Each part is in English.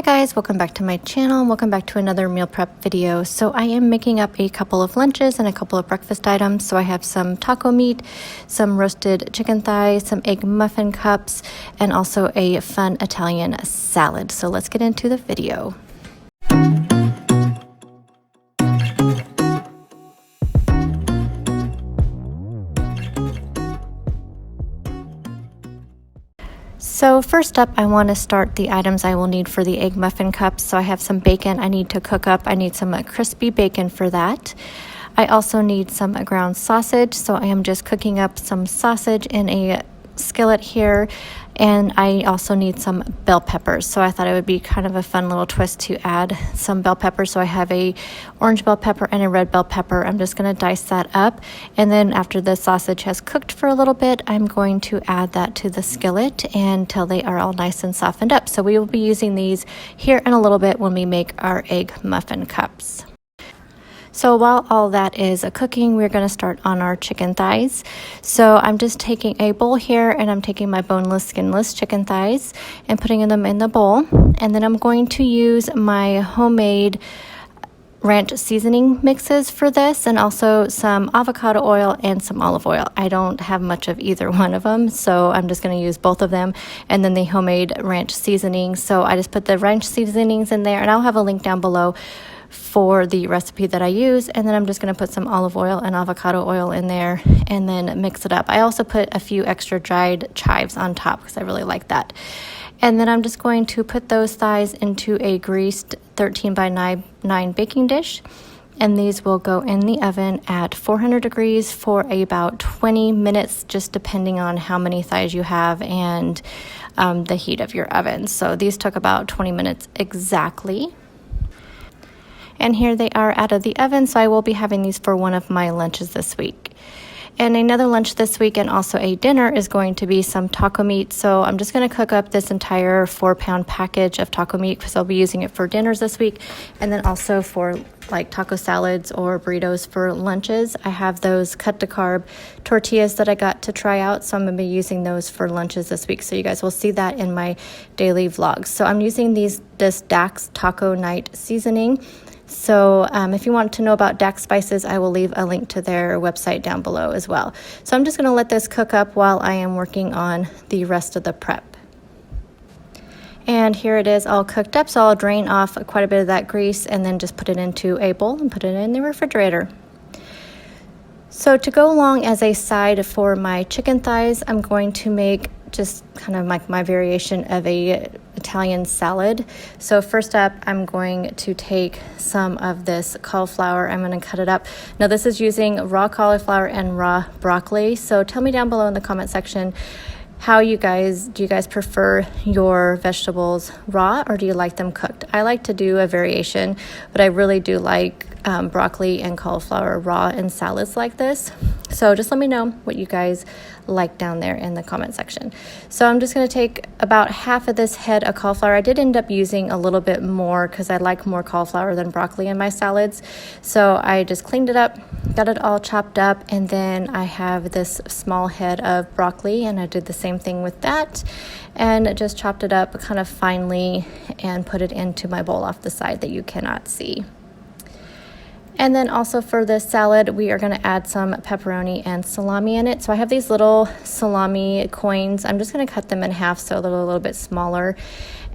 Hi guys, welcome back to my channel and welcome back to another meal prep video. So I am making up a couple of lunches and a couple of breakfast items. So I have some taco meat, some roasted chicken thighs, some egg muffin cups, and also a fun Italian salad. So let's get into the video. So first up, I want to start the items I will need for the egg muffin cups. So I have some bacon I need to cook up. I need some crispy bacon for that. I also need some ground sausage. So I am just cooking up some sausage in a skillet here. And I also need some bell peppers. So I thought it would be kind of a fun little twist to add some bell peppers. So I have a orange bell pepper and a red bell pepper. I'm just going to dice that up. And then after the sausage has cooked for a little bit, I'm going to add that to the skillet until they are all nice and softened up. So we will be using these here in a little bit when we make our egg muffin cups. So while all that is cooking, we're going to start on our chicken thighs. So I'm just taking a bowl here and I'm taking my boneless, skinless chicken thighs and putting them in the bowl. And then I'm going to use my homemade ranch seasoning mixes for this, and also some avocado oil and some olive oil. I don't have much of either one of them, so I'm just going to use both of them, and then the homemade ranch seasoning. So I just put the ranch seasonings in there, and I'll have a link down below for the recipe that I use. And then I'm just going to put some olive oil and avocado oil in there and then mix it up. I also put a few extra dried chives on top because I really like that. And then I'm just going to put those thighs into a greased 13 by 9 baking dish. And these will go in the oven at 400 degrees for about 20 minutes, just depending on how many thighs you have and the heat of your oven. So these took about 20 minutes exactly. And here they are out of the oven, so I will be having these for one of my lunches this week. And another lunch this week and also a dinner is going to be some taco meat. So I'm just going to cook up this entire 4-pound package of taco meat because I'll be using it for dinners this week, and then also for like taco salads or burritos for lunches. I have those cut to carb tortillas that I got to try out, so I'm going to be using those for lunches this week. So you guys will see that in my daily vlogs. So I'm using this Dax Taco Night seasoning. So if you want to know about Dax spices, I will leave a link to their website down below as well. So I'm just going to let this cook up while I am working on the rest of the prep. And here it is all cooked up, so I'll drain off quite a bit of that grease and then just put it into a bowl and put it in the refrigerator. So to go along as a side for my chicken thighs, I'm going to make just kind of like my variation of a Italian salad. So first up, I'm going to take some of this cauliflower. I'm going to cut it up. Now this is using raw cauliflower and raw broccoli. So tell me down below in the comment section, do you guys prefer your vegetables raw or do you like them cooked? I like to do a variation, but I really do like broccoli and cauliflower raw in salads like this. So just let me know what you guys like down there in the comment section. So I'm just going to take about half of this head of cauliflower. I did end up using a little bit more because I like more cauliflower than broccoli in my salads. So I just cleaned it up, got it all chopped up, and then I have this small head of broccoli, and I did the same thing with that and just chopped it up kind of finely and put it into my bowl off the side that you cannot see. And then also for this salad, we are going to add some pepperoni and salami in it. So I have these little salami coins. I'm just going to cut them in half so they're a little bit smaller.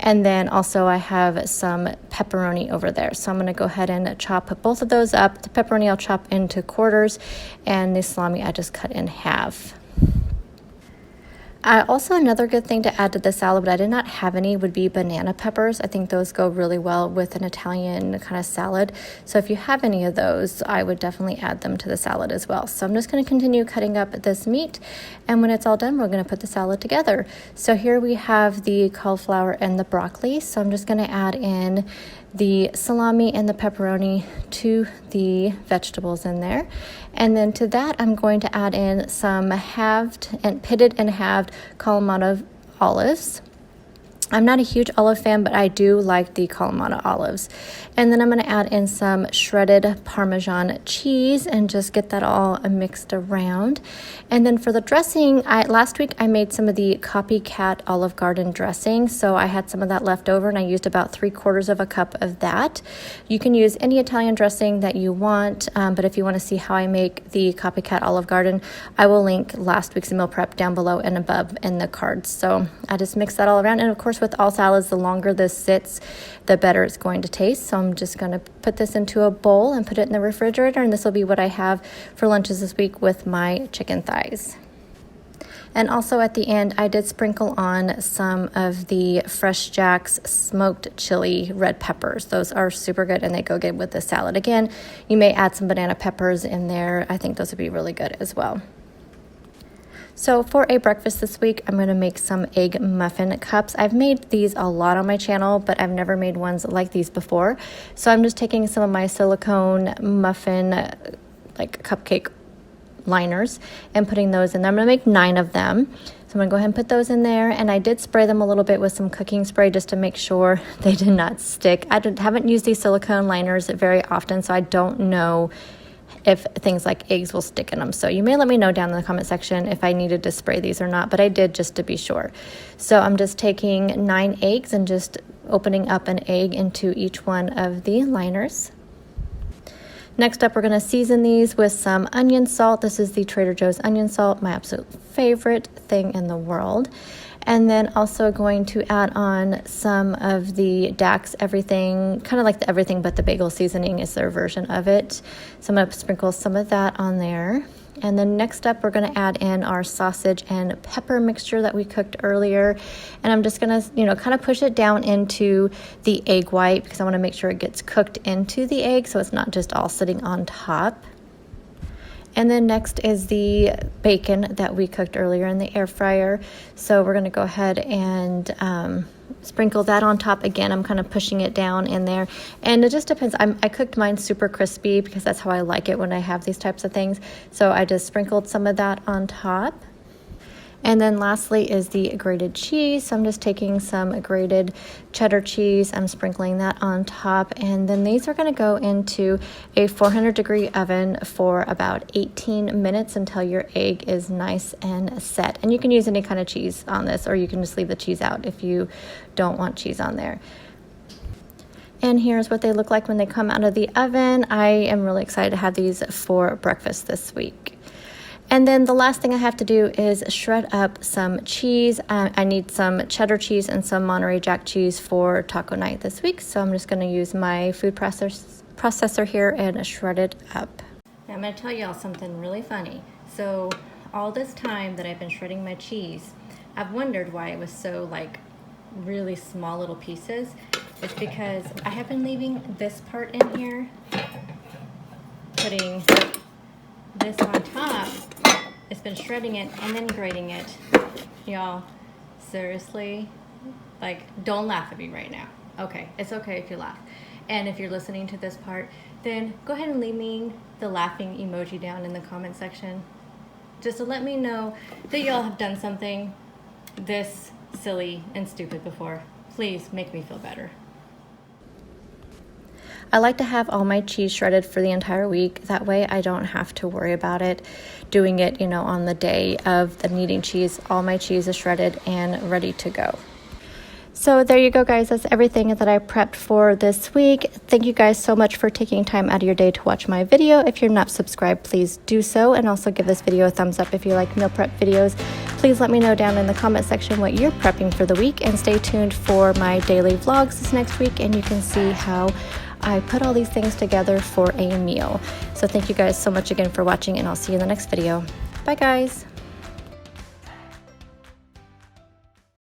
And then also I have some pepperoni over there. So I'm going to go ahead and chop both of those up. The pepperoni I'll chop into quarters, and the salami I just cut in half. Also, another good thing to add to the salad, but I did not have any, would be banana peppers. I think those go really well with an Italian kind of salad. So if you have any of those, I would definitely add them to the salad as well. So I'm just going to continue cutting up this meat, and when it's all done, we're going to put the salad together. So here we have the cauliflower and the broccoli. So I'm just going to add in the salami and the pepperoni to the vegetables in there. And then to that, I'm going to add in some pitted and halved Kalamata olives. I'm not a huge olive fan, but I do like the Kalamata olives. And then I'm going to add in some shredded Parmesan cheese and just get that all mixed around. And then for the dressing, last week I made some of the Copycat Olive Garden dressing. So I had some of that left over and I used about 3/4 of a cup of that. You can use any Italian dressing that you want, but if you want to see how I make the Copycat Olive Garden, I will link last week's meal prep down below and above in the cards. So I just mix that all around. And of course, with all salads, the longer this sits, the better it's going to taste. So I'm just going to put this into a bowl and put it in the refrigerator, and this will be what I have for lunches this week with my chicken thighs. And also at the end, I did sprinkle on some of the FreshJax smoked chili red peppers. Those are super good and they go good with the salad. Again, you may add some banana peppers in there. I think those would be really good as well. So for a breakfast this week, I'm going to make some egg muffin cups. I've made these a lot on my channel, but I've never made ones like these before. So I'm just taking some of my silicone muffin, like cupcake liners, and putting those in there. I'm going to make 9 of them. So I'm going to go ahead and put those in there. And I did spray them a little bit with some cooking spray just to make sure they did not stick. I haven't used these silicone liners very often, so I don't know if things like eggs will stick in them. So you may let me know down in the comment section if I needed to spray these or not, but I did just to be sure. So I'm just taking 9 eggs and just opening up an egg into each one of the liners. Next up, we're going to season these with some onion salt. This is the Trader Joe's onion salt, my absolute favorite thing in the world. And then also going to add on some of the Dax Everything, kind of like the Everything But the Bagel seasoning is their version of it. So I'm going to sprinkle some of that on there. And then next up, we're going to add in our sausage and pepper mixture that we cooked earlier. And I'm just going to, kind of push it down into the egg white because I want to make sure it gets cooked into the egg so it's not just all sitting on top. And then next is the bacon that we cooked earlier in the air fryer. So we're going to go ahead and sprinkle that on top. Again, I'm kind of pushing it down in there. And it just depends. I cooked mine super crispy because that's how I like it when I have these types of things. So I just sprinkled some of that on top. And then lastly is the grated cheese. So I'm just taking some grated cheddar cheese. I'm sprinkling that on top. And then these are going to go into a 400-degree oven for about 18 minutes until your egg is nice and set. And you can use any kind of cheese on this, or you can just leave the cheese out if you don't want cheese on there. And here's what they look like when they come out of the oven. I am really excited to have these for breakfast this week. And then the last thing I have to do is shred up some cheese. I need some cheddar cheese and some Monterey Jack cheese for taco night this week. So I'm just going to use my food processor here and shred it up. Now I'm going to tell y'all something really funny. So all this time that I've been shredding my cheese, I've wondered why it was so really small little pieces. It's because I have been leaving this part in here, putting this on top. It's been shredding it and then grating it. Y'all, seriously, don't laugh at me right now. Okay, it's okay if you laugh. And if you're listening to this part, then go ahead and leave me the laughing emoji down in the comment section, just to let me know that y'all have done something this silly and stupid before. Please make me feel better. I like to have all my cheese shredded for the entire week. That way I don't have to worry about it, doing it, on the day of the needing cheese. All my cheese is shredded and ready to go. So there you go, guys. That's everything that I prepped for this week. Thank you guys so much for taking time out of your day to watch my video. If you're not subscribed, please do so. And also give this video a thumbs up if you like meal prep videos. Please let me know down in the comment section what you're prepping for the week. And stay tuned for my daily vlogs this next week. And you can see how I put all these things together for a meal. So thank you guys so much again for watching, and I'll see you in the next video. Bye, guys.